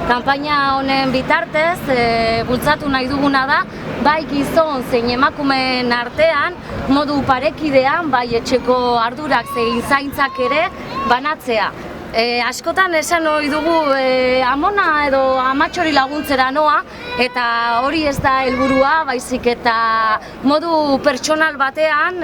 Kanpaina honen bitartez, bultzatu nahi duguna da, bai gizon zein emakumeen artean, modu parekidean, bai etxeko ardurak zein zaintzak ere banatzea. Askotan esan ohi dugu amona edo amatxori laguntzera noa, eta hori ez da helburua, baizik eta modu pertsonal batean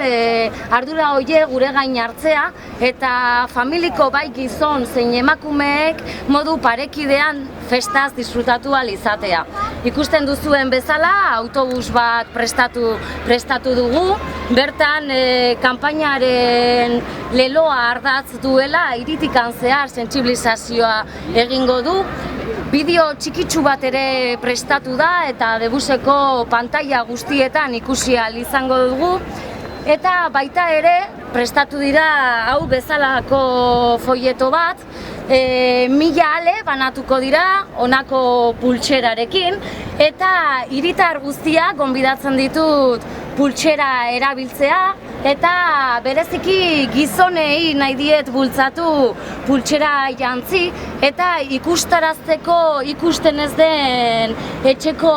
ardura horiek gure gain hartzea, eta familiko bai gizon zein emakumeek modu parekidean festaz disfrutatu ahal izatea. Ikusten duzuen bezala, autobus bat prestatu dugu, bertan kanpainaren leloa ardatz duela, hiritikan zehar sentsibilizazioa egingo du. Bideo txikitsu bat ere prestatu da eta Debuseko pantaila guztietan ikusi ahal izango dugu. Eta baita ere prestatu dira hau bezalako folleto bat, 1000 ale banatuko dira honako pultserarekin, eta hiritar guztiak gonbidatzen ditut pultsera erabiltzea, eta bereziki gizonei nahi diet bultzatu pultsera jantzi, eta ikustarazteko ikusten ez den etxeko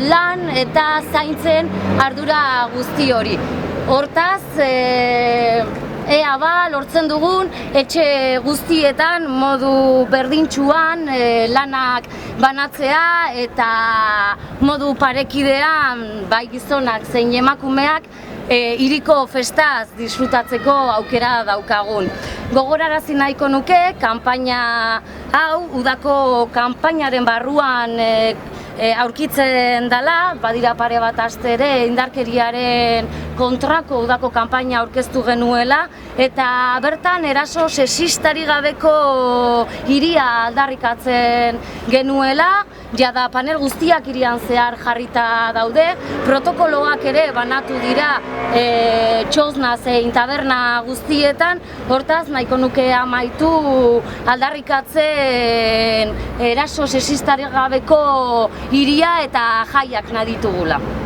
lan eta zaintzen ardura guzti hori. Hortaz, ea lortzen dugun etxe guztietan modu berdintsuan lanak banatzea eta modu parekidean bai gizonak zein emakumeak hiriko festaz disfrutatzeko aukera daukagun. Gogorarazi nahiko nuke, kanpaina hau, udako kanpainaren barruan aurkitzen dela, badira pare bat aste ere indarkeriaren kontrako udako kanpaina aurkeztu genuela, eta bertan eraso sexistari gabeko hiria aldarrikatzen genuela, jada panel guztiak hirian zehar jarrita daude, protokoloak ere banatu dira txosna zein taberna guztietan, hortaz nahiko nuke amaitu aldarrikatzen eraso sexistari gabeko hiria eta jaiak nahi ditugula.